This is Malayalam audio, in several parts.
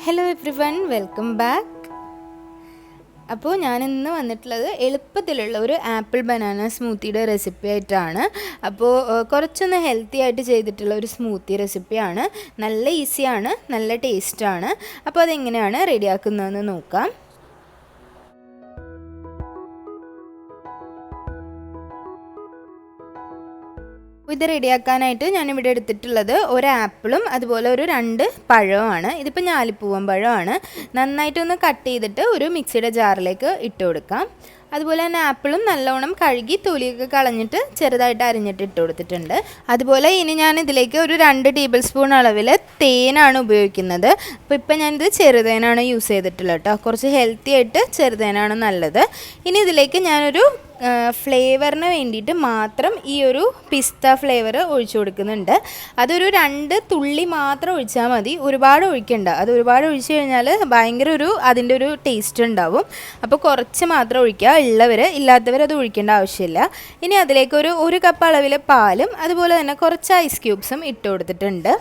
Hello everyone, welcome back. അപ്പോൾ ഞാനിന്ന് വന്നിട്ടുള്ളത് എളുപ്പത്തിലുള്ള ഒരു ആപ്പിൾ ബനാന സ്മൂത്തിയുടെ റെസിപ്പി ആയിട്ടാണ്. അപ്പോൾ കുറച്ചൊന്ന് ഹെൽത്തി ആയിട്ട് ചെയ്തിട്ടുള്ള ഒരു സ്മൂത്തി റെസിപ്പിയാണ്. നല്ല ഈസിയാണ്, നല്ല ടേസ്റ്റാണ്. അപ്പോൾ അതെങ്ങനെയാണ് റെഡിയാക്കുന്നതെന്ന് നോക്കാം. ഇത് റെഡിയാക്കാനായിട്ട് ഞാനിവിടെ എടുത്തിട്ടുള്ളത് ഒരു ആപ്പിളും അതുപോലെ ഒരു 2 പഴവുമാണ്. ഇതിപ്പോൾ ഞാലിപ്പൂവൻ പഴമാണ്. നന്നായിട്ടൊന്ന് കട്ട് ചെയ്തിട്ട് ഒരു മിക്സിയുടെ ജാറിലേക്ക് ഇട്ട് കൊടുക്കാം. അതുപോലെ തന്നെ ആപ്പിളും നല്ലോണം കഴുകി തൊലിയൊക്കെ കളഞ്ഞിട്ട് ചെറുതായിട്ട് അരിഞ്ഞിട്ട് ഇട്ട് കൊടുത്തിട്ടുണ്ട്. അതുപോലെ ഇനി ഞാൻ ഇതിലേക്ക് ഒരു 2 ടേബിൾ സ്പൂൺ അളവിൽ തേനാണ് ഉപയോഗിക്കുന്നത്. അപ്പോൾ ഇപ്പം ഞാനിത് ചെറുതേനാണ് യൂസ് ചെയ്തിട്ടുള്ളത് കേട്ടോ. കുറച്ച് ഹെൽത്തി ആയിട്ട് ചെറുതേനാണ് നല്ലത്. ഇനി ഇതിലേക്ക് ഞാനൊരു ഫ്ലേവറിന് വേണ്ടിയിട്ട് മാത്രം ഈ ഒരു പിസ്ത ഫ്ലേവർ ഒഴിച്ചു കൊടുക്കുന്നുണ്ട്. അതൊരു 2 തുള്ളി മാത്രം ഒഴിച്ചാൽ മതി, ഒരുപാട് ഒഴിക്കണ്ട. അത് ഒരുപാട് ഒഴിച്ചു കഴിഞ്ഞാൽ ഭയങ്കര അതിൻ്റെ ഒരു ടേസ്റ്റ് ഉണ്ടാവും. അപ്പോൾ കുറച്ച് മാത്രം ഒഴിക്കുക, ഇല്ലാത്തവർ അത് ഒഴിക്കേണ്ട ആവശ്യമില്ല. ഇനി അതിലേക്ക് ഒരു കപ്പ് അളവിൽ പാലും അതുപോലെ തന്നെ കുറച്ച് ഐസ് ക്യൂബ്സും ഇട്ട് കൊടുത്തിട്ടുണ്ട്.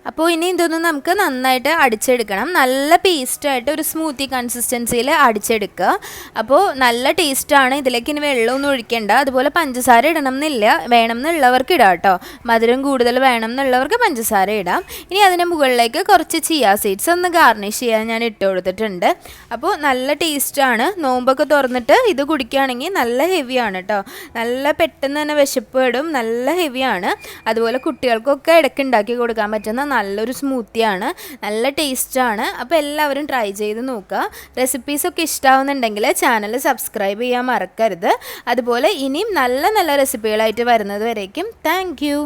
അപ്പോൾ ഇനി ഇതൊന്ന് നമുക്ക് നന്നായിട്ട് അടിച്ചെടുക്കണം. നല്ല പേസ്റ്റായിട്ട് ഒരു സ്മൂത്തി കൺസിസ്റ്റൻസിയിൽ അടിച്ചെടുക്കുക. അപ്പോൾ നല്ല ടേസ്റ്റാണ്. ഇതിലേക്ക് ഇനി വെള്ളമൊന്നും ഒഴിക്കേണ്ട. അതുപോലെ പഞ്ചസാര ഇടണം എന്നില്ല, വേണം എന്നുള്ളവർക്ക് ഇടാം കേട്ടോ. മധുരം കൂടുതൽ വേണം എന്നുള്ളവർക്ക് പഞ്ചസാര ഇടാം. ഇനി അതിന് മുകളിലേക്ക് കുറച്ച് ചിയ സീഡ്സ് ഒന്ന് ഗാർണിഷ് ചെയ്യാൻ ഞാൻ ഇട്ട് കൊടുത്തിട്ടുണ്ട്. അപ്പോൾ നല്ല ടേസ്റ്റാണ്. നോമ്പൊക്കെ തുറന്നിട്ട് ഇത് കുടിക്കുകയാണെങ്കിൽ നല്ല ഹെവിയാണ് കേട്ടോ. നല്ല പെട്ടെന്ന് തന്നെ വിശപ്പ് ഇടും, നല്ല ഹെവിയാണ്. അതുപോലെ കുട്ടികൾക്കൊക്കെ ഇടയ്ക്ക് ഉണ്ടാക്കി കൊടുക്കാൻ പറ്റുന്ന നല്ലൊരു സ്മൂത്തിയാണ്, നല്ല ടേസ്റ്റാണ്. അപ്പോൾ എല്ലാവരും ട്രൈ ചെയ്ത് നോക്കുക. റെസിപ്പീസൊക്കെ ഇഷ്ടമാവുന്നുണ്ടെങ്കിൽ ചാനൽ സബ്സ്ക്രൈബ് ചെയ്യാൻ മറക്കരുത്. അതുപോലെ ഇനിയും നല്ല നല്ല റെസിപ്പികളായിട്ട് വരുന്നത് വരേക്കും താങ്ക് യു.